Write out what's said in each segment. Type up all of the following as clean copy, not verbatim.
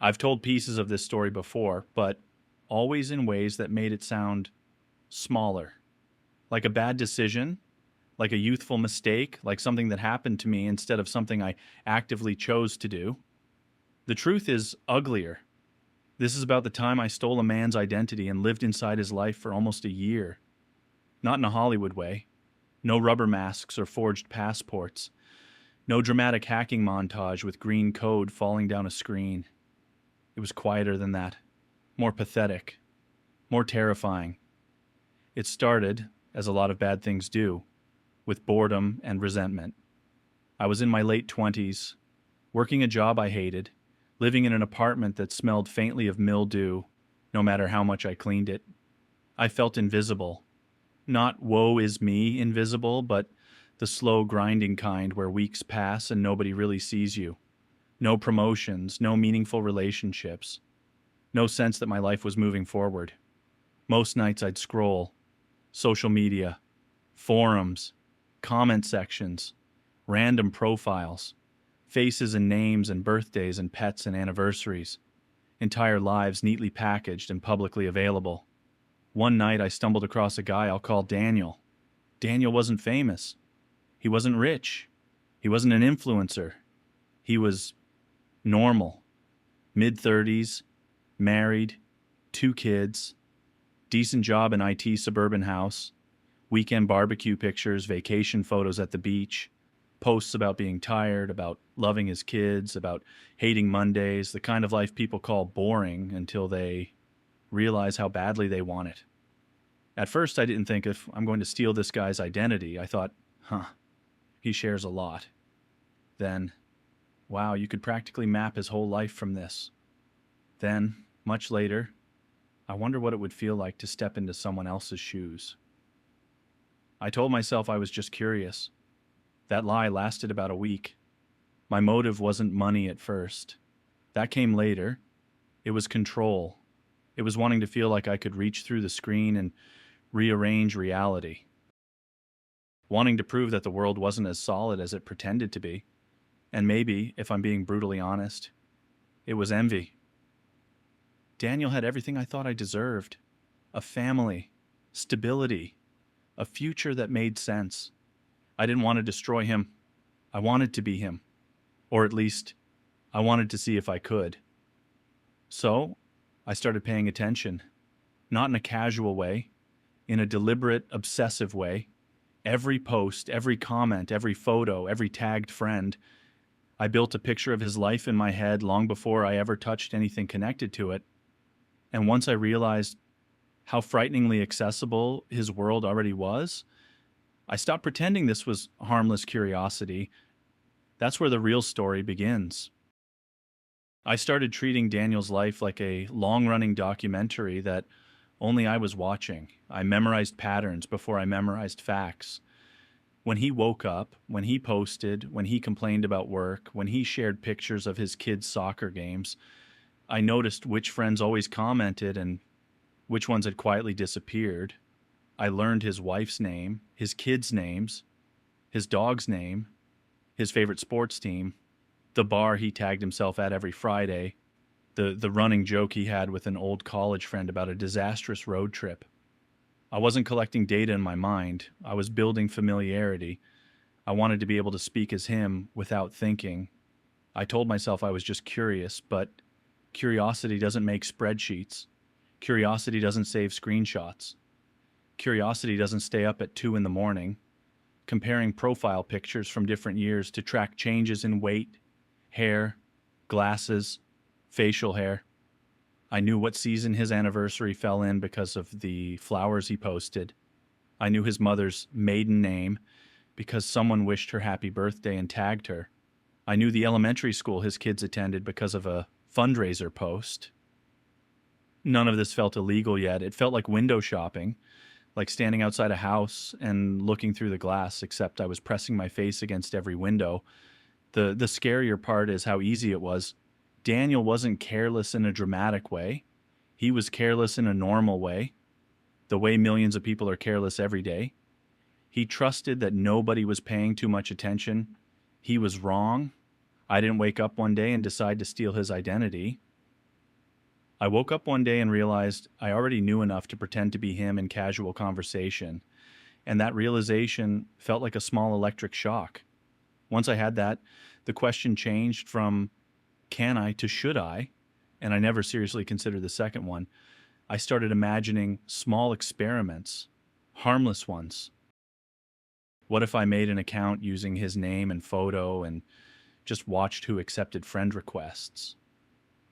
I've told pieces of this story before, but always in ways that made it sound smaller, like a bad decision, like a youthful mistake, like something that happened to me instead of something I actively chose to do. The truth is uglier. This is about the time I stole a man's identity and lived inside his life for almost a year. Not in a Hollywood way. No rubber masks or forged passports. No dramatic hacking montage with green code falling down a screen. It was quieter than that. More pathetic. More terrifying. It started, as a lot of bad things do, with boredom and resentment. I was in my late 20s, working a job I hated, living in an apartment that smelled faintly of mildew, no matter how much I cleaned it. I felt invisible. Not woe is me invisible, but the slow grinding kind where weeks pass and nobody really sees you. No promotions, no meaningful relationships. No sense that my life was moving forward. Most nights I'd scroll. Social media, forums, comment sections, random profiles, faces and names and birthdays and pets and anniversaries, entire lives neatly packaged and publicly available. One night I stumbled across a guy I'll call Daniel. Daniel wasn't famous. He wasn't rich. He wasn't an influencer. He was normal. Mid-30s, married, 2 kids, decent job in IT suburban house, weekend barbecue pictures, vacation photos at the beach, posts about being tired, about loving his kids, about hating Mondays, the kind of life people call boring until they realize how badly they want it. At first, I didn't think if I'm going to steal this guy's identity. I thought, he shares a lot. Then, wow, you could practically map his whole life from this. Then, much later, I wonder what it would feel like to step into someone else's shoes. I told myself I was just curious. That lie lasted about a week. My motive wasn't money at first. That came later. It was control. It was wanting to feel like I could reach through the screen and rearrange reality. Wanting to prove that the world wasn't as solid as it pretended to be. And maybe, if I'm being brutally honest, it was envy. Daniel had everything I thought I deserved. A family, stability, a future that made sense. I didn't want to destroy him. I wanted to be him. Or at least, I wanted to see if I could. So, I started paying attention. Not in a casual way, in a deliberate, obsessive way. Every post, every comment, every photo, every tagged friend. I built a picture of his life in my head long before I ever touched anything connected to it. And once I realized how frighteningly accessible his world already was, I stopped pretending this was harmless curiosity. That's where the real story begins. I started treating Daniel's life like a long-running documentary that only I was watching. I memorized patterns before I memorized facts. When he woke up, when he posted, when he complained about work, when he shared pictures of his kids' soccer games, I noticed which friends always commented and which ones had quietly disappeared. I learned his wife's name, his kids' names, his dog's name, his favorite sports team, the bar he tagged himself at every Friday, the running joke he had with an old college friend about a disastrous road trip. I wasn't collecting data in my mind. I was building familiarity. I wanted to be able to speak as him without thinking. I told myself I was just curious, but curiosity doesn't make spreadsheets. Curiosity doesn't save screenshots. Curiosity doesn't stay up at 2 in the morning, comparing profile pictures from different years to track changes in weight, hair, glasses, facial hair. I knew what season his anniversary fell in because of the flowers he posted. I knew his mother's maiden name because someone wished her happy birthday and tagged her. I knew the elementary school his kids attended because of a fundraiser post. None of this felt illegal yet. It felt like window shopping, like standing outside a house and looking through the glass, except I was pressing my face against every window. The scarier part is how easy it was. Daniel wasn't careless in a dramatic way. He was careless in a normal way, the way millions of people are careless every day. He trusted that nobody was paying too much attention. He was wrong. I didn't wake up one day and decide to steal his identity. I woke up one day and realized I already knew enough to pretend to be him in casual conversation, and that realization felt like a small electric shock. Once I had that, the question changed from can I to should I, and I never seriously considered the second one. I started imagining small experiments, harmless ones. What if I made an account using his name and photo and just watched who accepted friend requests?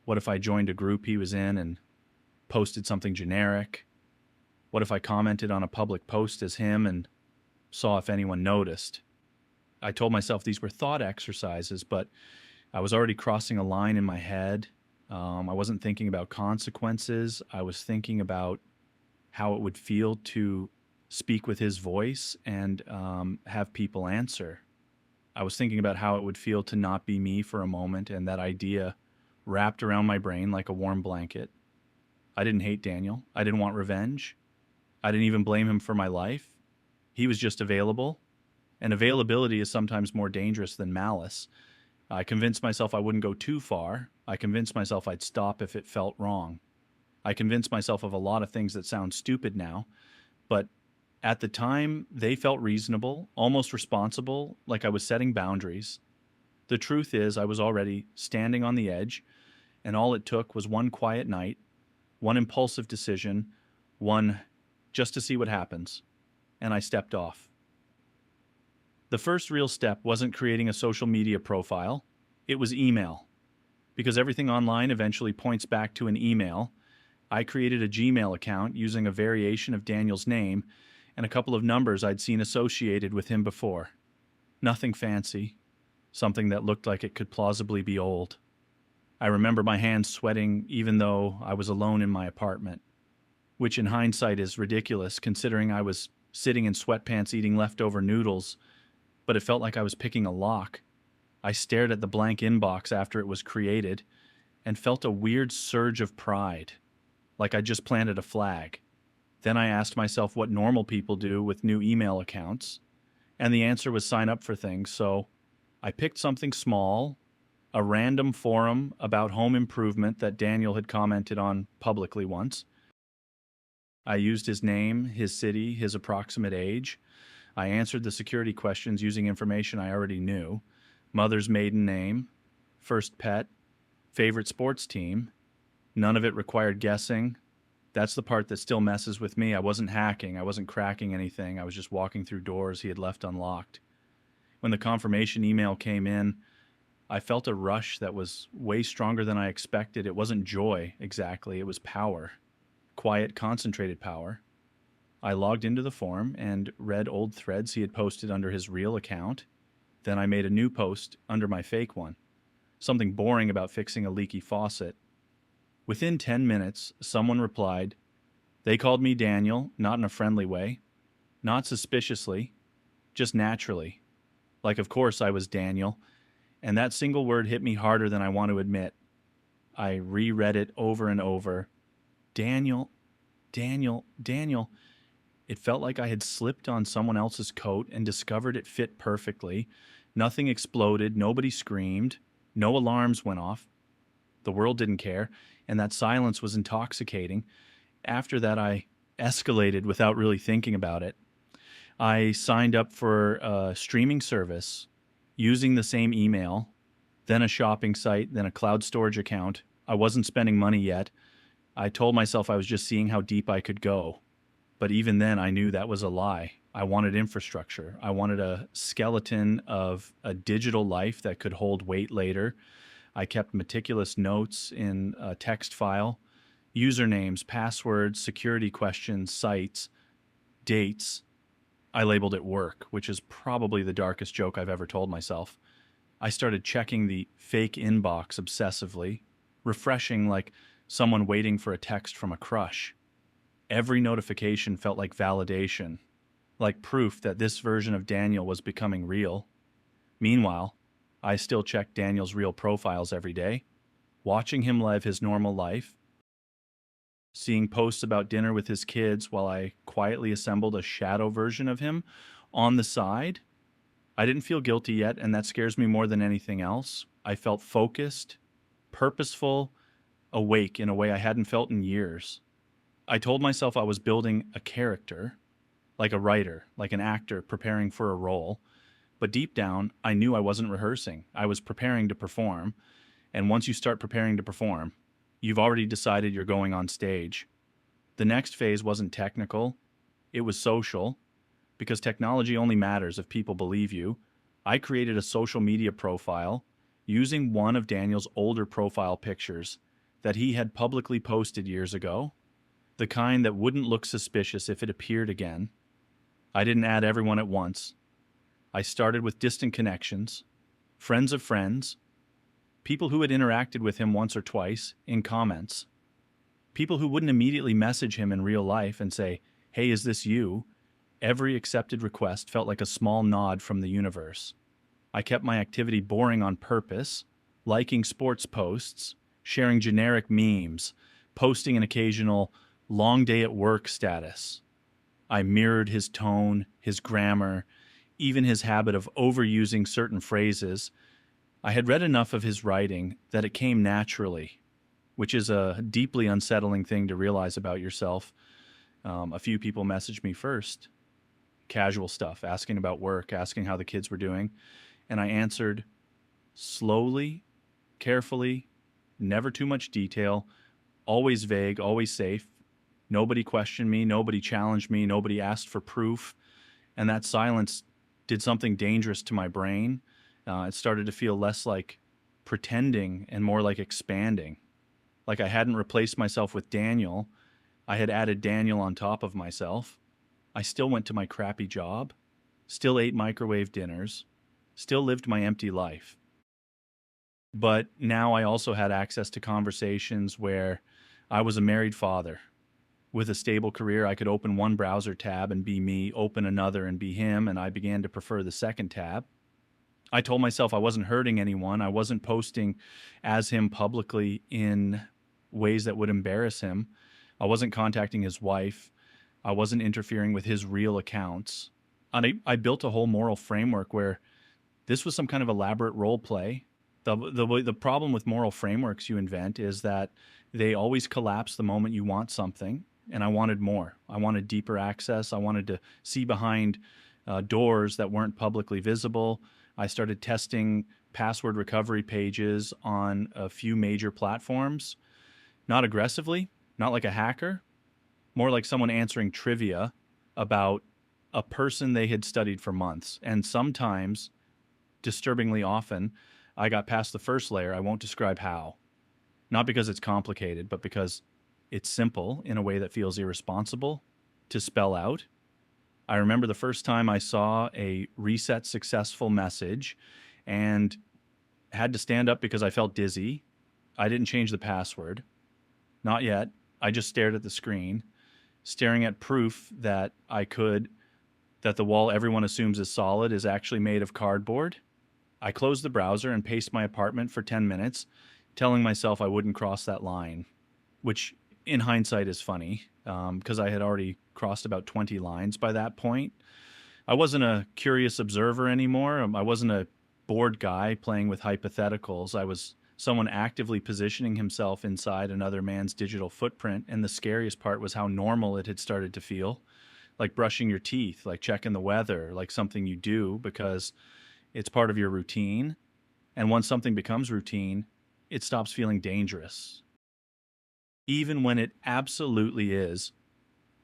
What if I joined a group he was in and posted something generic? What if I commented on a public post as him and saw if anyone noticed? I told myself these were thought exercises, but I was already crossing a line in my head. I wasn't thinking about consequences. I was thinking about how it would feel to speak with his voice and have people answer. I was thinking about how it would feel to not be me for a moment, and that idea wrapped around my brain like a warm blanket. I didn't hate Daniel. I didn't want revenge. I didn't even blame him for my life. He was just available, and availability is sometimes more dangerous than malice. I convinced myself I wouldn't go too far. I convinced myself I'd stop if it felt wrong. I convinced myself of a lot of things that sound stupid now, but at the time, they felt reasonable, almost responsible, like I was setting boundaries. The truth is, I was already standing on the edge, and all it took was one quiet night, one impulsive decision, one just to see what happens, and I stepped off. The first real step wasn't creating a social media profile, it was email. Because everything online eventually points back to an email, I created a Gmail account using a variation of Daniel's name and a couple of numbers I'd seen associated with him before. Nothing fancy, something that looked like it could plausibly be old. I remember my hands sweating even though I was alone in my apartment, which in hindsight is ridiculous considering I was sitting in sweatpants eating leftover noodles, but it felt like I was picking a lock. I stared at the blank inbox after it was created and felt a weird surge of pride, like I just planted a flag. Then I asked myself what normal people do with new email accounts, and the answer was sign up for things, so I picked something small, a random forum about home improvement that Daniel had commented on publicly once. I used his name, his city, his approximate age. I answered the security questions using information I already knew: mother's maiden name, first pet, favorite sports team. None of it required guessing. That's the part that still messes with me. I wasn't hacking. I wasn't cracking anything. I was just walking through doors he had left unlocked. When the confirmation email came in, I felt a rush that was way stronger than I expected. It wasn't joy, exactly. It was power. Quiet, concentrated power. I logged into the forum and read old threads he had posted under his real account. Then I made a new post under my fake one. Something boring about fixing a leaky faucet. Within 10 minutes, someone replied. They called me Daniel, not in a friendly way, not suspiciously, just naturally. Like, of course I was Daniel, and that single word hit me harder than I want to admit. I reread it over and over. Daniel, Daniel, Daniel. It felt like I had slipped on someone else's coat and discovered it fit perfectly. Nothing exploded, nobody screamed, no alarms went off. The world didn't care, and that silence was intoxicating. After that, I escalated without really thinking about it. I signed up for a streaming service using the same email, then a shopping site, then a cloud storage account. I wasn't spending money yet. I told myself I was just seeing how deep I could go. But even then, I knew that was a lie. I wanted infrastructure. I wanted a skeleton of a digital life that could hold weight later. I kept meticulous notes in a text file, usernames, passwords, security questions, sites, dates. I labeled it work, which is probably the darkest joke I've ever told myself. I started checking the fake inbox obsessively, refreshing like someone waiting for a text from a crush. Every notification felt like validation, like proof that this version of Daniel was becoming real. Meanwhile, I still checked Daniel's real profiles every day, watching him live his normal life, seeing posts about dinner with his kids while I quietly assembled a shadow version of him on the side. I didn't feel guilty yet, and that scares me more than anything else. I felt focused, purposeful, awake in a way I hadn't felt in years. I told myself I was building a character, like a writer, like an actor preparing for a role. But deep down, I knew I wasn't rehearsing. I was preparing to perform. And once you start preparing to perform, you've already decided you're going on stage. The next phase wasn't technical, it was social, because technology only matters if people believe you. I created a social media profile using one of Daniel's older profile pictures that he had publicly posted years ago, the kind that wouldn't look suspicious if it appeared again. I didn't add everyone at once. I started with distant connections, friends of friends, people who had interacted with him once or twice in comments, people who wouldn't immediately message him in real life and say, "Hey, is this you?" Every accepted request felt like a small nod from the universe. I kept my activity boring on purpose, liking sports posts, sharing generic memes, posting an occasional long day at work status. I mirrored his tone, his grammar, even his habit of overusing certain phrases. I had read enough of his writing that it came naturally, which is a deeply unsettling thing to realize about yourself. A few people messaged me first, casual stuff, asking about work, asking how the kids were doing. And I answered slowly, carefully, never too much detail, always vague, always safe. Nobody questioned me, nobody challenged me, nobody asked for proof. And that silence did something dangerous to my brain. It started to feel less like pretending and more like expanding. Like I hadn't replaced myself with Daniel, I had added Daniel on top of myself. I still went to my crappy job, still ate microwave dinners, still lived my empty life. But now I also had access to conversations where I was a married father. With a stable career, I could open one browser tab and be me, open another and be him, and I began to prefer the second tab. I told myself I wasn't hurting anyone. I wasn't posting as him publicly in ways that would embarrass him. I wasn't contacting his wife. I wasn't interfering with his real accounts. And I built a whole moral framework where this was some kind of elaborate role play. The problem with moral frameworks you invent is that they always collapse the moment you want something. And I wanted more. I wanted deeper access. I wanted to see behind doors that weren't publicly visible. I started testing password recovery pages on a few major platforms, not aggressively, not like a hacker, more like someone answering trivia about a person they had studied for months. And sometimes, disturbingly often, I got past the first layer. I won't describe how. Not because it's complicated, but because it's simple in a way that feels irresponsible to spell out. I remember the first time I saw a reset successful message and had to stand up because I felt dizzy. I didn't change the password. Not yet. I just stared at the screen, staring at proof that that the wall everyone assumes is solid is actually made of cardboard. I closed the browser and paced my apartment for 10 minutes, telling myself I wouldn't cross that line, which in hindsight is funny because I had already crossed about 20 lines by that point. I wasn't a curious observer anymore. I wasn't a bored guy playing with hypotheticals. I was someone actively positioning himself inside another man's digital footprint, and the scariest part was how normal it had started to feel, like brushing your teeth, like checking the weather, like something you do because it's part of your routine. And once something becomes routine, it stops feeling dangerous, even when it absolutely is.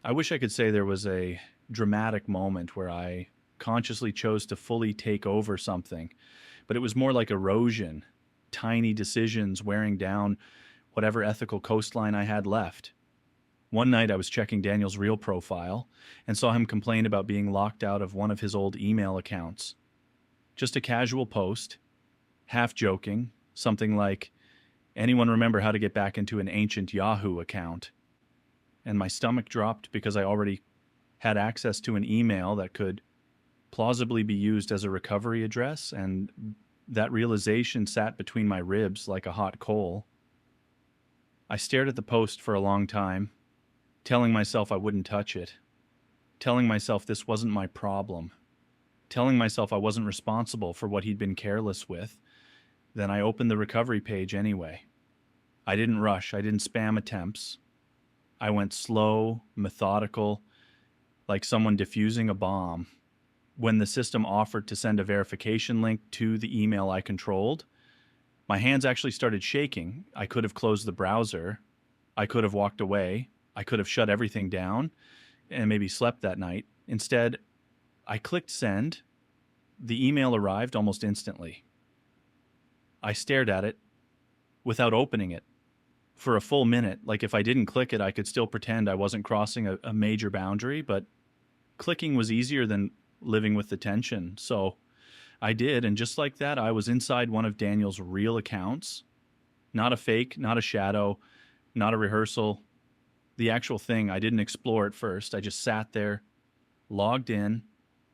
I wish I could say there was a dramatic moment where I consciously chose to fully take over something, but it was more like erosion, tiny decisions wearing down whatever ethical coastline I had left. One night I was checking Daniel's real profile and saw him complain about being locked out of one of his old email accounts. Just a casual post, half joking, something like, "Anyone remember how to get back into an ancient Yahoo account?" And my stomach dropped because I already had access to an email that could plausibly be used as a recovery address, and that realization sat between my ribs like a hot coal. I stared at the post for a long time, telling myself I wouldn't touch it, telling myself this wasn't my problem, telling myself I wasn't responsible for what he'd been careless with. Then I opened the recovery page anyway. I didn't rush, I didn't spam attempts. I went slow, methodical, like someone diffusing a bomb. When the system offered to send a verification link to the email I controlled, my hands actually started shaking. I could have closed the browser. I could have walked away. I could have shut everything down and maybe slept that night. Instead, I clicked send. The email arrived almost instantly. I stared at it without opening it for a full minute. Like if I didn't click it, I could still pretend I wasn't crossing a major boundary, but clicking was easier than living with the tension. So I did. And just like that, I was inside one of Daniel's real accounts. Not a fake, not a shadow, not a rehearsal. The actual thing. I didn't explore at first. I just sat there, logged in,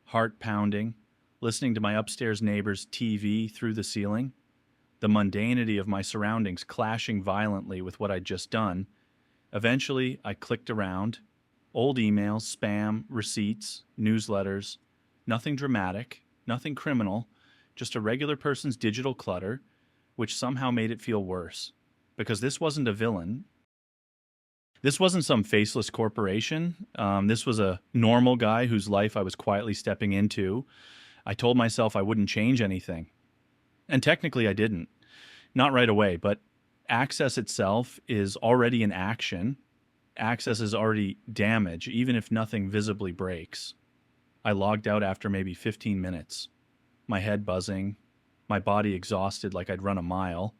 heart pounding, listening to my upstairs neighbor's TV through the ceiling, the mundanity of my surroundings clashing violently with what I'd just done. Eventually, I clicked around. Old emails, spam, receipts, newsletters. Nothing dramatic, nothing criminal, just a regular person's digital clutter, which somehow made it feel worse. Because this wasn't a villain. This wasn't some faceless corporation. This was a normal guy whose life I was quietly stepping into. I told myself I wouldn't change anything. And technically I didn't. Not right away, but access itself is already in action. Access is already damage, even if nothing visibly breaks. I logged out after maybe 15 minutes. My head buzzing, my body exhausted like I'd run a mile.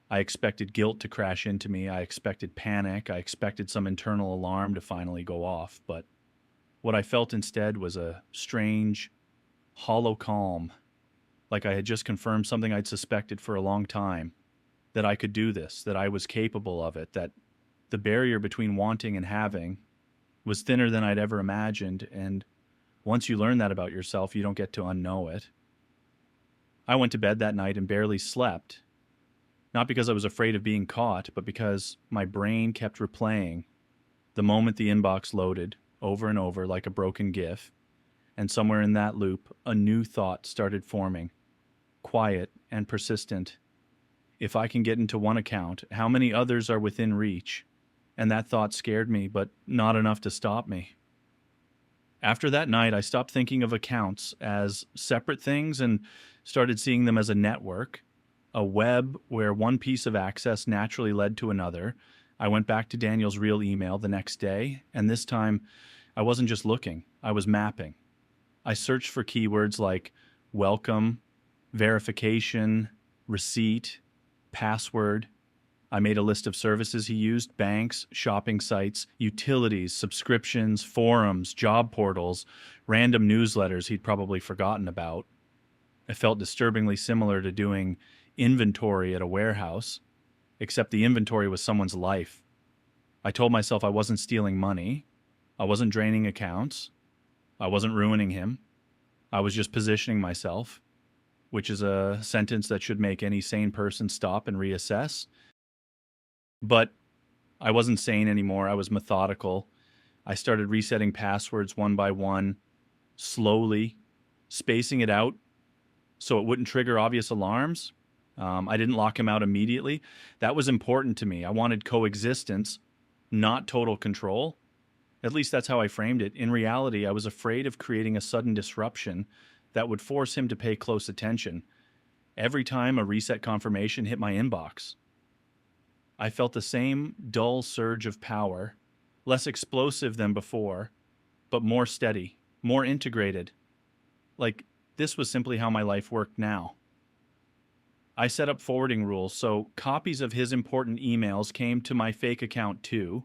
I expected guilt to crash into me. I expected panic. I expected some internal alarm to finally go off. But what I felt instead was a strange, hollow calm, like I had just confirmed something I'd suspected for a long time, that I could do this, that I was capable of it, that the barrier between wanting and having was thinner than I'd ever imagined, and once you learn that about yourself, you don't get to unknow it. I went to bed that night and barely slept, not because I was afraid of being caught, but because my brain kept replaying the moment the inbox loaded over and over like a broken GIF, and somewhere in that loop, a new thought started forming, quiet and persistent. If I can get into one account, how many others are within reach? And that thought scared me, but not enough to stop me. After that night, I stopped thinking of accounts as separate things and started seeing them as a network, a web where one piece of access naturally led to another. I went back to Daniel's real email the next day, and this time I wasn't just looking, I was mapping. I searched for keywords like welcome, verification, receipt, password. I made a list of services he used: banks, shopping sites, utilities, subscriptions, forums, job portals, random newsletters he'd probably forgotten about. It felt disturbingly similar to doing inventory at a warehouse, except the inventory was someone's life. I told myself I wasn't stealing money, I wasn't draining accounts, I wasn't ruining him. I was just positioning myself, which is a sentence that should make any sane person stop and reassess. But I wasn't sane anymore. I was methodical. I started resetting passwords one by one, slowly, spacing it out so it wouldn't trigger obvious alarms. I didn't lock him out immediately. That was important to me. I wanted coexistence, not total control. At least that's how I framed it. In reality, I was afraid of creating a sudden disruption that would force him to pay close attention every time a reset confirmation hit my inbox. I felt the same dull surge of power, less explosive than before, but more steady, more integrated. Like this was simply how my life worked now. I set up forwarding rules, so copies of his important emails came to my fake account too.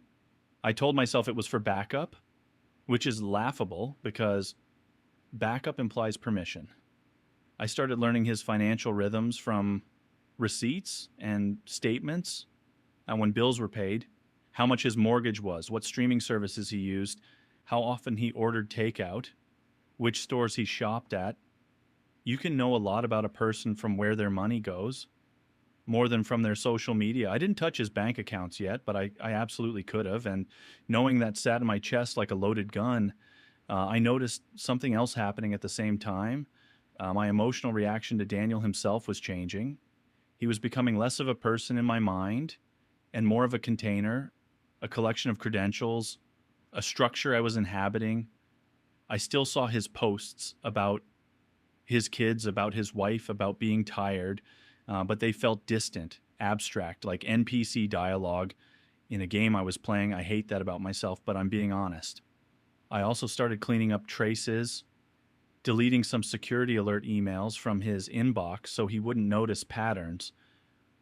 I told myself it was for backup, which is laughable because backup implies permission. I started learning his financial rhythms from receipts and statements, and when bills were paid, how much his mortgage was, what streaming services he used, how often he ordered takeout, which stores he shopped at. You can know a lot about a person from where their money goes, more than from their social media. I didn't touch his bank accounts yet, but I absolutely could have. And knowing that sat in my chest like a loaded gun, I noticed something else happening at the same time. My emotional reaction to Daniel himself was changing. He was becoming less of a person in my mind and more of a container, a collection of credentials, a structure I was inhabiting. I still saw his posts about his kids, about his wife, about being tired, but they felt distant, abstract, like NPC dialogue in a game I was playing. I hate that about myself, but I'm being honest. I also started cleaning up traces, deleting some security alert emails from his inbox so he wouldn't notice patterns,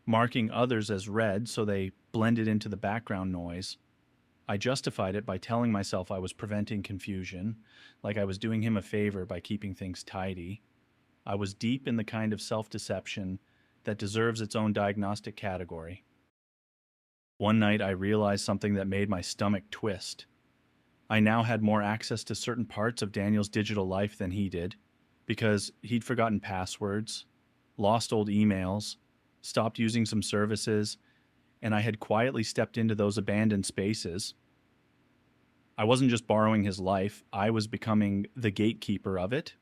marking others as read so they blended into the background noise. I justified it by telling myself I was preventing confusion, like I was doing him a favor by keeping things tidy. I was deep in the kind of self-deception that deserves its own diagnostic category. One night I realized something that made my stomach twist. I now had more access to certain parts of Daniel's digital life than he did, because he'd forgotten passwords, lost old emails, stopped using some services, and I had quietly stepped into those abandoned spaces. I wasn't just borrowing his life, I was becoming the gatekeeper of it.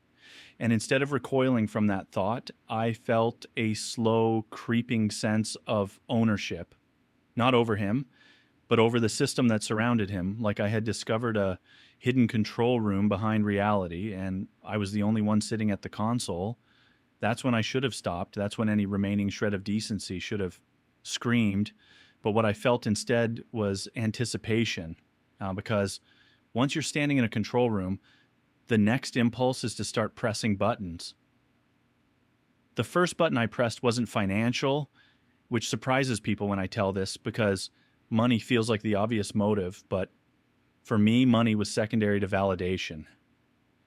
And instead of recoiling from that thought, I felt a slow, creeping sense of ownership, not over him, but over the system that surrounded him, like I had discovered a hidden control room behind reality, and I was the only one sitting at the console. That's when I should have stopped. That's when any remaining shred of decency should have screamed. But what I felt instead was anticipation, because once you're standing in a control room, the next impulse is to start pressing buttons. The first button I pressed wasn't financial, which surprises people when I tell this because money feels like the obvious motive, but for me, money was secondary to validation.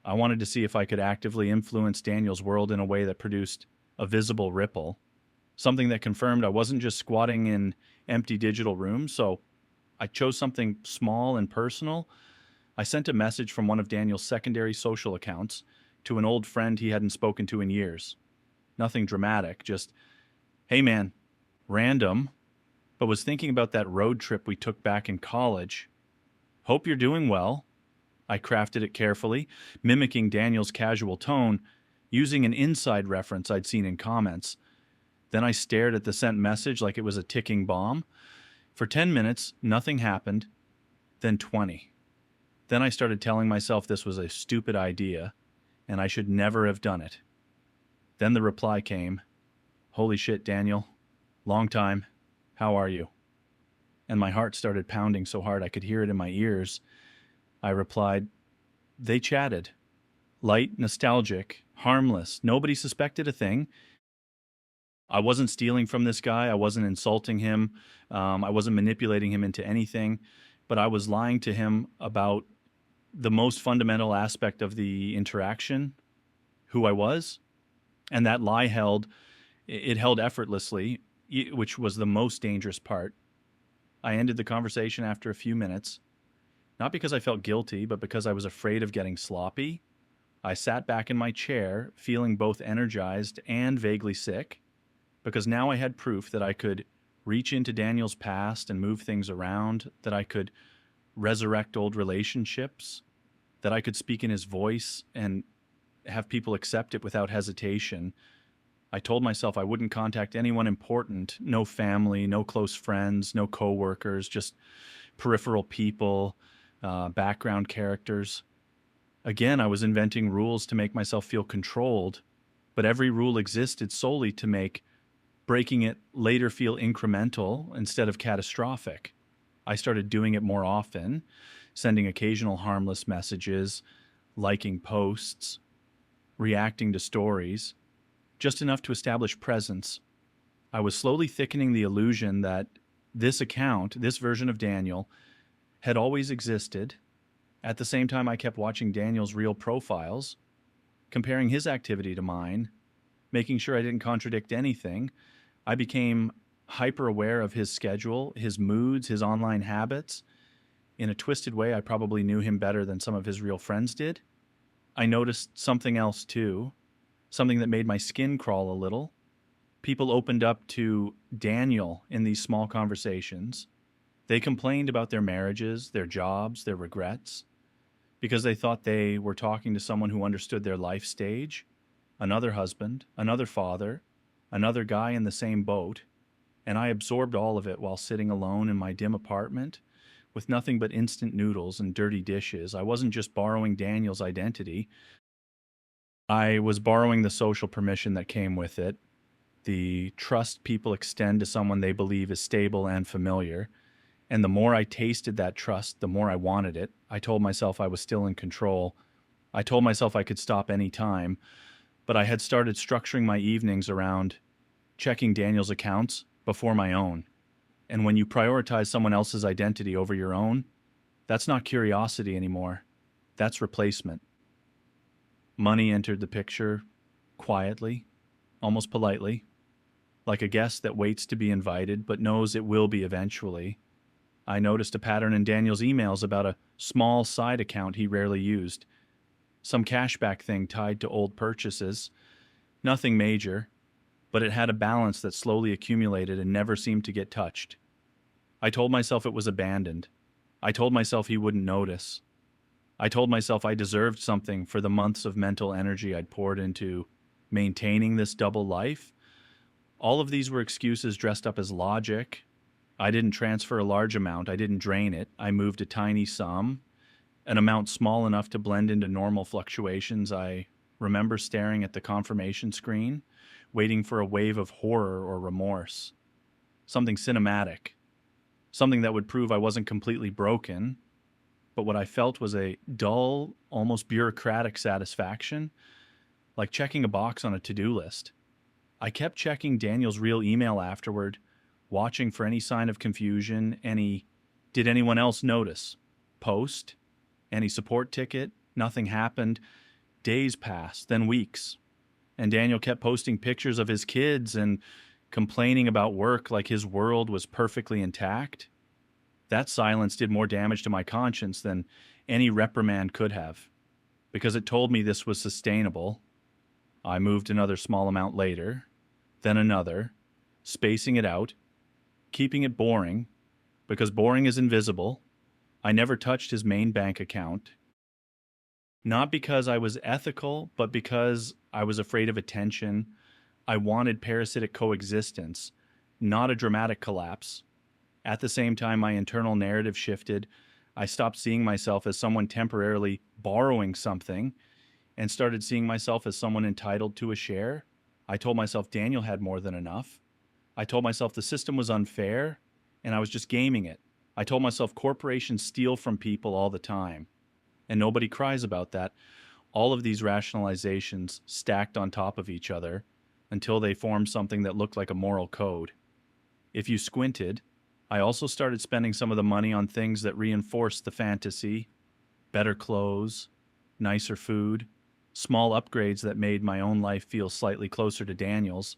I wanted to see if I could actively influence Daniel's world in a way that produced a visible ripple, something that confirmed I wasn't just squatting in empty digital rooms. So I chose something small and personal. I sent a message from one of Daniel's secondary social accounts to an old friend he hadn't spoken to in years. Nothing dramatic, just, hey man, random, but was thinking about that road trip we took back in college. Hope you're doing well. I crafted it carefully, mimicking Daniel's casual tone, using an inside reference I'd seen in comments. Then I stared at the sent message like it was a ticking bomb. For 10 minutes, nothing happened. Then 20. Then I started telling myself this was a stupid idea, and I should never have done it. Then the reply came. Holy shit, Daniel. Long time. How are you? And my heart started pounding so hard I could hear it in my ears. I replied, they chatted. Light, nostalgic, harmless. Nobody suspected a thing. I wasn't stealing from this guy. I wasn't insulting him. I wasn't manipulating him into anything. But I was lying to him about the most fundamental aspect of the interaction, who I was. And that lie held effortlessly, which was the most dangerous part. I ended the conversation after a few minutes, not because I felt guilty, but because I was afraid of getting sloppy. I sat back in my chair, feeling both energized and vaguely sick, because now I had proof that I could reach into Daniel's past and move things around, that I could resurrect old relationships, that I could speak in his voice and have people accept it without hesitation. I told myself I wouldn't contact anyone important, no family, no close friends, no coworkers, just peripheral people, background characters. Again, I was inventing rules to make myself feel controlled, but every rule existed solely to make breaking it later feel incremental instead of catastrophic. I started doing it more often, sending occasional harmless messages, liking posts, reacting to stories, just enough to establish presence. I was slowly thickening the illusion that this account, this version of Daniel, had always existed. At the same time, I kept watching Daniel's real profiles, comparing his activity to mine, making sure I didn't contradict anything. I became hyper aware of his schedule, his moods, his online habits. In a twisted way, I probably knew him better than some of his real friends did. I noticed something else too, something that made my skin crawl a little. People opened up to Daniel in these small conversations. They complained about their marriages, their jobs, their regrets, because they thought they were talking to someone who understood their life stage, another husband, another father, another guy in the same boat. And I absorbed all of it while sitting alone in my dim apartment with nothing but instant noodles and dirty dishes. I wasn't just borrowing Daniel's identity, I was borrowing the social permission that came with it, the trust people extend to someone they believe is stable and familiar. And the more I tasted that trust, the more I wanted it. I told myself I was still in control. I told myself I could stop any time, but I had started structuring my evenings around checking Daniel's accounts before my own. And when you prioritize someone else's identity over your own, that's not curiosity anymore. That's replacement. Money entered the picture quietly, almost politely, like a guest that waits to be invited but knows it will be eventually. I noticed a pattern in Daniel's emails about a small side account he rarely used, some cashback thing tied to old purchases. Nothing major, but it had a balance that slowly accumulated and never seemed to get touched. I told myself it was abandoned. I told myself he wouldn't notice. I told myself I deserved something for the months of mental energy I'd poured into maintaining this double life. All of these were excuses dressed up as logic. I didn't transfer a large amount. I didn't drain it. I moved a tiny sum, an amount small enough to blend into normal fluctuations. I remember staring at the confirmation screen, waiting for a wave of horror or remorse. Something cinematic. Something that would prove I wasn't completely broken. But what I felt was a dull, almost bureaucratic satisfaction, like checking a box on a to-do list. I kept checking Daniel's real email afterward, watching for any sign of confusion, any "did anyone else notice?" post, any support ticket. Nothing happened. Days passed, then weeks. And Daniel kept posting pictures of his kids and complaining about work like his world was perfectly intact. That silence did more damage to my conscience than any reprimand could have, because it told me this was sustainable. I moved another small amount later, then another, spacing it out, keeping it boring, because boring is invisible. I never touched his main bank account, not because I was ethical, but because I was afraid of attention. I wanted parasitic coexistence, not a dramatic collapse. At the same time, my internal narrative shifted. I stopped seeing myself as someone temporarily borrowing something and started seeing myself as someone entitled to a share. I told myself Daniel had more than enough. I told myself the system was unfair and I was just gaming it. I told myself corporations steal from people all the time and nobody cries about that. All of these rationalizations stacked on top of each other until they formed something that looked like a moral code. If you squinted, I also started spending some of the money on things that reinforced the fantasy: better clothes, nicer food, small upgrades that made my own life feel slightly closer to Daniel's,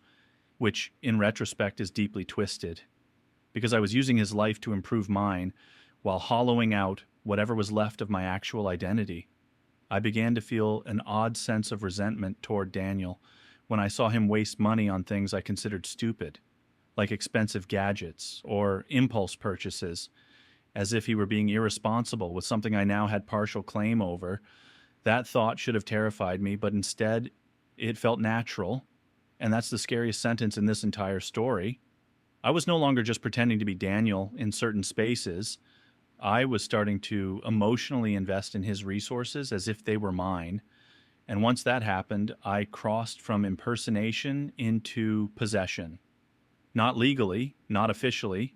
which in retrospect is deeply twisted, because I was using his life to improve mine while hollowing out whatever was left of my actual identity. I began to feel an odd sense of resentment toward Daniel when I saw him waste money on things I considered stupid, like expensive gadgets or impulse purchases, as if he were being irresponsible with something I now had partial claim over. That thought should have terrified me, but instead, it felt natural, and that's the scariest sentence in this entire story. I was no longer just pretending to be Daniel in certain spaces. I was starting to emotionally invest in his resources as if they were mine. And once that happened, I crossed from impersonation into possession. Not legally, not officially,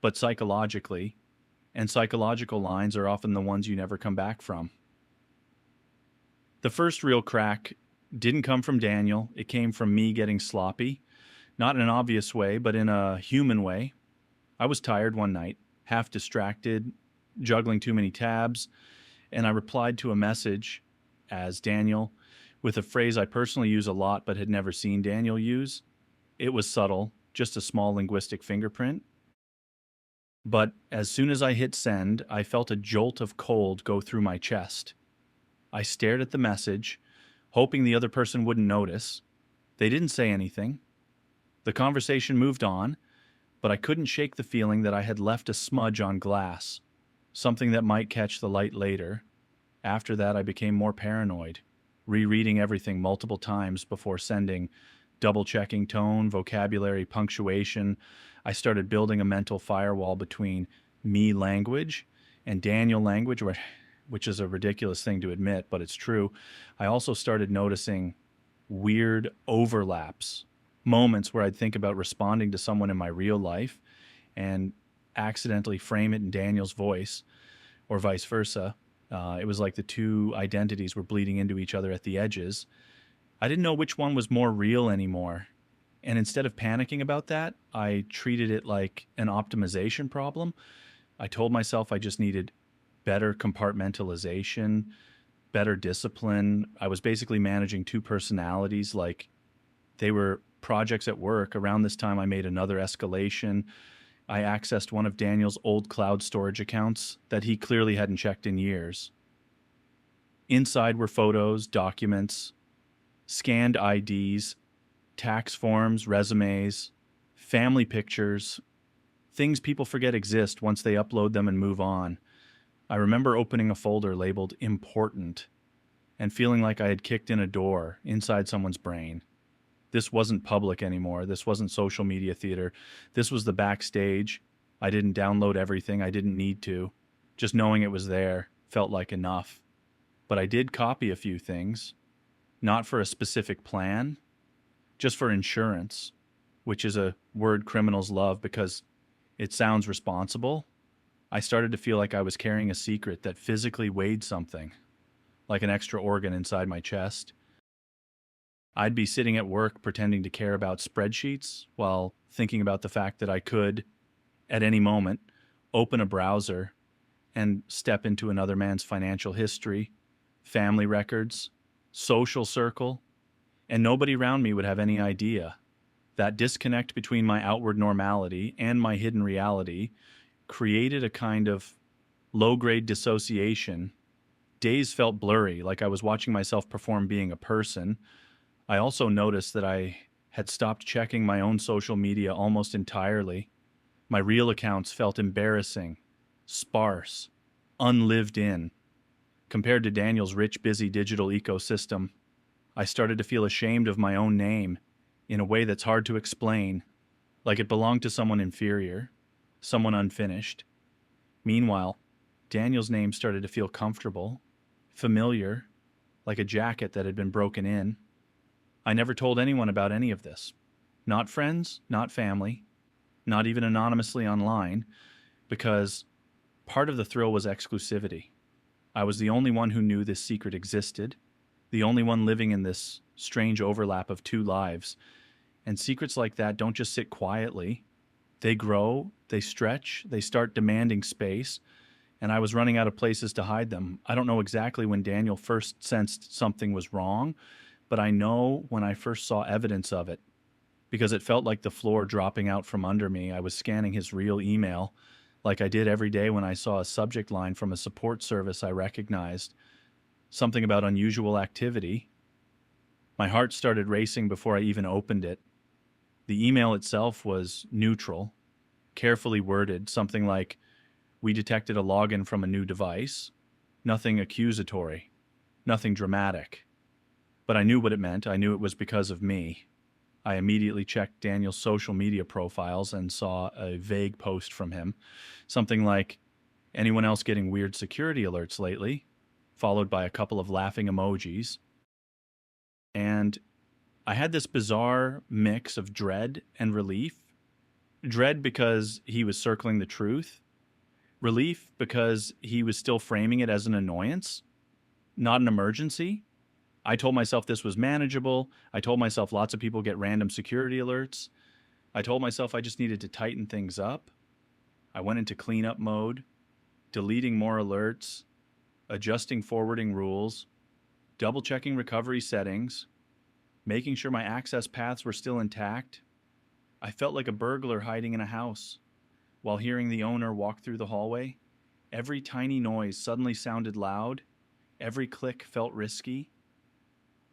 but psychologically. And psychological lines are often the ones you never come back from. The first real crack didn't come from Daniel. It came from me getting sloppy. Not in an obvious way, but in a human way. I was tired one night, half distracted, juggling too many tabs, and I replied to a message as Daniel with a phrase I personally use a lot but had never seen Daniel use. It was subtle, just a small linguistic fingerprint. But as soon as I hit send, I felt a jolt of cold go through my chest. I stared at the message, hoping the other person wouldn't notice. They didn't say anything. The conversation moved on, but I couldn't shake the feeling that I had left a smudge on glass, something that might catch the light later. After that, I became more paranoid, rereading everything multiple times before sending, double checking tone, vocabulary, punctuation. I started building a mental firewall between me language and Daniel language, which is a ridiculous thing to admit, but it's true. I also started noticing weird overlaps, moments where I'd think about responding to someone in my real life and accidentally frame it in Daniel's voice or vice versa. It was like the two identities were bleeding into each other at the edges. I didn't know which one was more real anymore. And instead of panicking about that, I treated it like an optimization problem. I told myself I just needed better compartmentalization, better discipline. I was basically managing two personalities like they were projects at work. Around this time, I made another escalation. I accessed one of Daniel's old cloud storage accounts that he clearly hadn't checked in years. Inside were photos, documents, scanned IDs, tax forms, resumes, family pictures, things people forget exist once they upload them and move on. I remember opening a folder labeled important and feeling like I had kicked in a door inside someone's brain. This wasn't public anymore. This wasn't social media theater. This was the backstage. I didn't download everything. I didn't need to. Just knowing it was there felt like enough. But I did copy a few things, not for a specific plan, just for insurance, which is a word criminals love because it sounds responsible. I started to feel like I was carrying a secret that physically weighed something, like an extra organ inside my chest. I'd be sitting at work pretending to care about spreadsheets while thinking about the fact that I could, at any moment, open a browser and step into another man's financial history, family records, social circle, and nobody around me would have any idea. That disconnect between my outward normality and my hidden reality created a kind of low-grade dissociation. Days felt blurry, like I was watching myself perform being a person. I also noticed that I had stopped checking my own social media almost entirely. My real accounts felt embarrassing, sparse, unlived in. Compared to Daniel's rich, busy digital ecosystem, I started to feel ashamed of my own name in a way that's hard to explain, like it belonged to someone inferior, someone unfinished. Meanwhile, Daniel's name started to feel comfortable, familiar, like a jacket that had been broken in. I never told anyone about any of this. Not friends, not family, not even anonymously online, because part of the thrill was exclusivity. I was the only one who knew this secret existed, the only one living in this strange overlap of two lives. And secrets like that don't just sit quietly. They grow, they stretch, they start demanding space, and I was running out of places to hide them. I don't know exactly when Daniel first sensed something was wrong, but I know when I first saw evidence of it, because it felt like the floor dropping out from under me. I was scanning his real email, like I did every day when I saw a subject line from a support service I recognized, something about unusual activity. My heart started racing before I even opened it. The email itself was neutral, carefully worded, something like, "We detected a login from a new device." Nothing accusatory, nothing dramatic. But I knew what it meant. I knew it was because of me. I immediately checked Daniel's social media profiles and saw a vague post from him. Something like, "Anyone else getting weird security alerts lately?" Followed by a couple of laughing emojis. And I had this bizarre mix of dread and relief. Dread because he was circling the truth. Relief because he was still framing it as an annoyance, not an emergency. I told myself this was manageable. I told myself lots of people get random security alerts. I told myself I just needed to tighten things up. I went into cleanup mode, deleting more alerts, adjusting forwarding rules, double-checking recovery settings, making sure my access paths were still intact. I felt like a burglar hiding in a house. While hearing the owner walk through the hallway, every tiny noise suddenly sounded loud. Every click felt risky.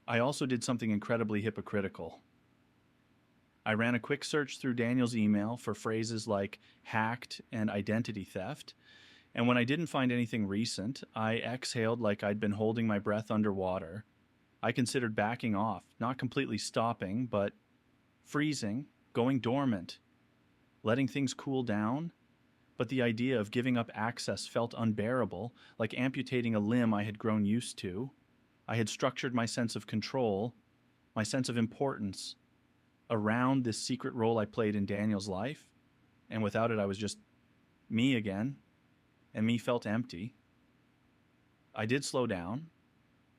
I also did something incredibly hypocritical. I ran a quick search through Daniel's email for phrases like hacked and identity theft, and when I didn't find anything recent, I exhaled like I'd been holding my breath underwater. I considered backing off, not completely stopping, but freezing, going dormant, letting things cool down. But the idea of giving up access felt unbearable, like amputating a limb I had grown used to. I had structured my sense of control, my sense of importance, around this secret role I played in Daniel's life, and without it, I was just me again, and me felt empty. I did slow down,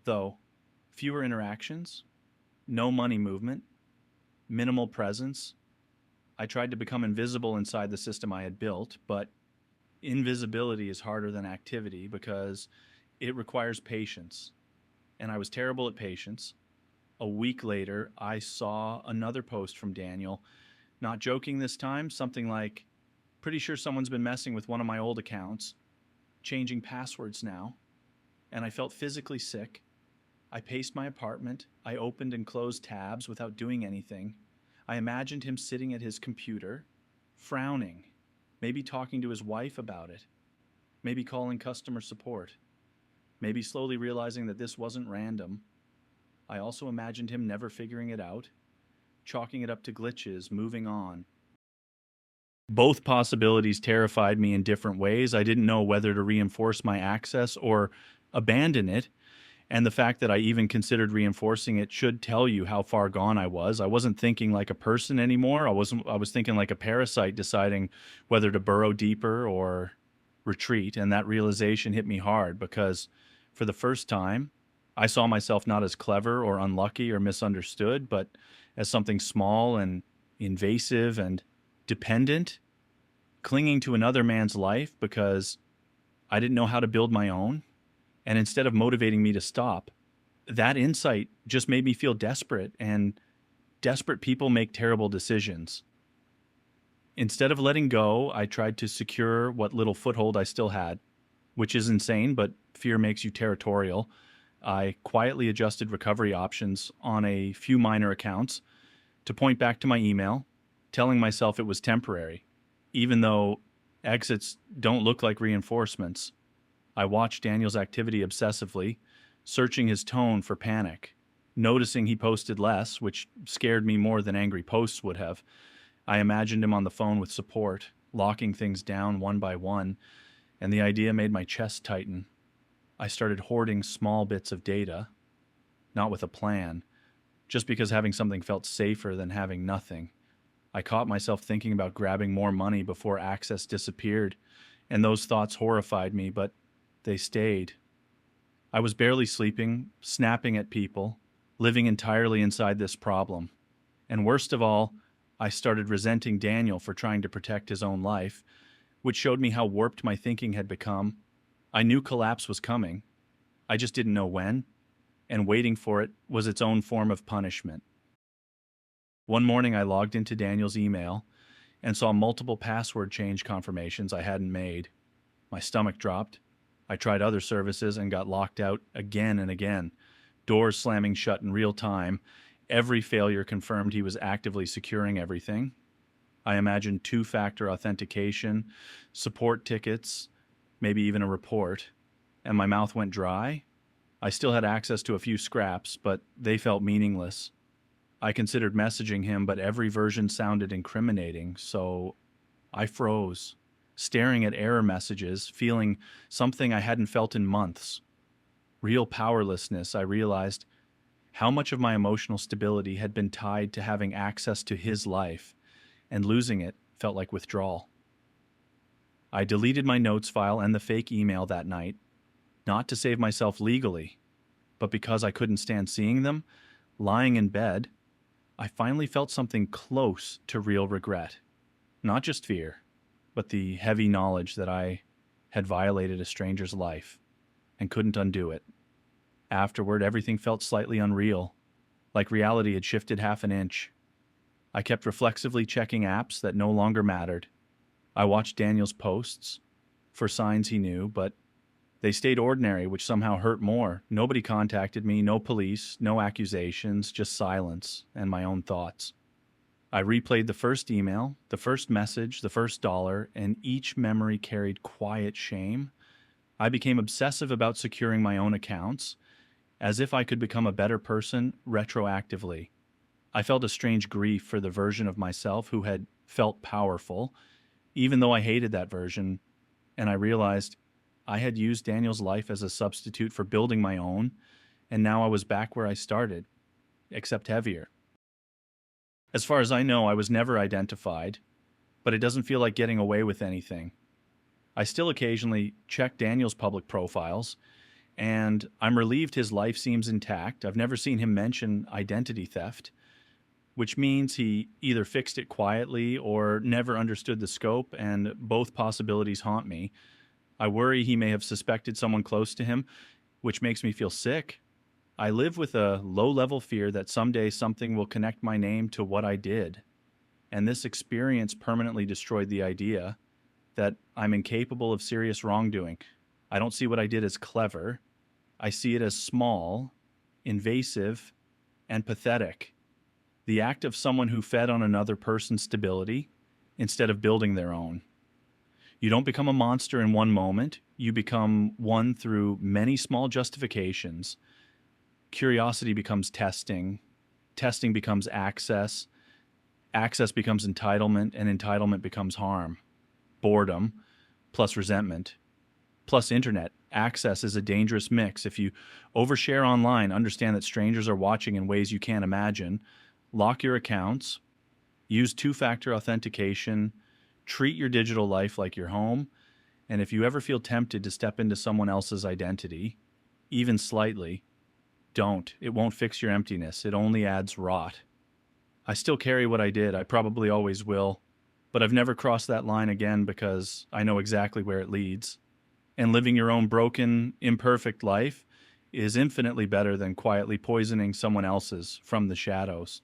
though fewer interactions, no money movement, minimal presence. I tried to become invisible inside the system I had built, but invisibility is harder than activity because it requires patience, and I was terrible at patience. A week later, I saw another post from Daniel, not joking this time, something like, "Pretty sure someone's been messing with one of my old accounts, changing passwords now." And I felt physically sick. I paced my apartment. I opened and closed tabs without doing anything. I imagined him sitting at his computer, frowning, maybe talking to his wife about it, maybe calling customer support, maybe slowly realizing that this wasn't random. I also imagined him never figuring it out, chalking it up to glitches, moving on. Both possibilities terrified me in different ways. I didn't know whether to reinforce my access or abandon it. And the fact that I even considered reinforcing it should tell you how far gone I was. I wasn't thinking like a person anymore. I was thinking like a parasite deciding whether to burrow deeper or retreat. And that realization hit me hard because for the first time, I saw myself not as clever or unlucky or misunderstood, but as something small and invasive and dependent, clinging to another man's life because I didn't know how to build my own. And instead of motivating me to stop, that insight just made me feel desperate, and desperate people make terrible decisions. Instead of letting go, I tried to secure what little foothold I still had, which is insane, but fear makes you territorial. I quietly adjusted recovery options on a few minor accounts to point back to my email, telling myself it was temporary, even though exits don't look like reinforcements. I watched Daniel's activity obsessively, searching his tone for panic, noticing he posted less, which scared me more than angry posts would have. I imagined him on the phone with support, locking things down one by one, and the idea made my chest tighten. I started hoarding small bits of data, not with a plan, just because having something felt safer than having nothing. I caught myself thinking about grabbing more money before access disappeared, and those thoughts horrified me, but they stayed. I was barely sleeping, snapping at people, living entirely inside this problem. And worst of all, I started resenting Daniel for trying to protect his own life, which showed me how warped my thinking had become. I knew collapse was coming. I just didn't know when, and waiting for it was its own form of punishment. One morning I logged into Daniel's email and saw multiple password change confirmations I hadn't made. My stomach dropped. I tried other services and got locked out again and again, doors slamming shut in real time. Every failure confirmed he was actively securing everything. I imagined two-factor authentication, support tickets, maybe even a report, and my mouth went dry. I still had access to a few scraps, but they felt meaningless. I considered messaging him, but every version sounded incriminating, so I froze, staring at error messages, feeling something I hadn't felt in months. Real powerlessness. I realized how much of my emotional stability had been tied to having access to his life, and losing it felt like withdrawal. I deleted my notes file and the fake email that night, not to save myself legally, but because I couldn't stand seeing them. Lying in bed, I finally felt something close to real regret. Not just fear, but the heavy knowledge that I had violated a stranger's life and couldn't undo it. Afterward, everything felt slightly unreal, like reality had shifted half an inch. I kept reflexively checking apps that no longer mattered. I watched Daniel's posts for signs he knew, but they stayed ordinary, which somehow hurt more. Nobody contacted me, no police, no accusations, just silence and my own thoughts. I replayed the first email, the first message, the first dollar, and each memory carried quiet shame. I became obsessive about securing my own accounts, as if I could become a better person retroactively. I felt a strange grief for the version of myself who had felt powerful, even though I hated that version. And I realized I had used Daniel's life as a substitute for building my own, and now I was back where I started, except heavier. As far as I know, I was never identified, but it doesn't feel like getting away with anything. I still occasionally check Daniel's public profiles, and I'm relieved his life seems intact. I've never seen him mention identity theft, which means he either fixed it quietly or never understood the scope, and both possibilities haunt me. I worry he may have suspected someone close to him, which makes me feel sick. I live with a low level fear that someday something will connect my name to what I did. And this experience permanently destroyed the idea that I'm incapable of serious wrongdoing. I don't see what I did as clever. I see it as small, invasive, and pathetic. The act of someone who fed on another person's stability instead of building their own. You don't become a monster in one moment. You become one through many small justifications. Curiosity becomes testing. Testing becomes access. Access becomes entitlement, and entitlement becomes harm. Boredom plus resentment plus internet. Access is a dangerous mix. If you overshare online, understand that strangers are watching in ways you can't imagine. Lock your accounts. Use two-factor authentication. Treat your digital life like your home. And if you ever feel tempted to step into someone else's identity, even slightly, don't. It won't fix your emptiness. It only adds rot. I still carry what I did. I probably always will. But I've never crossed that line again because I know exactly where it leads. And living your own broken, imperfect life is infinitely better than quietly poisoning someone else's from the shadows.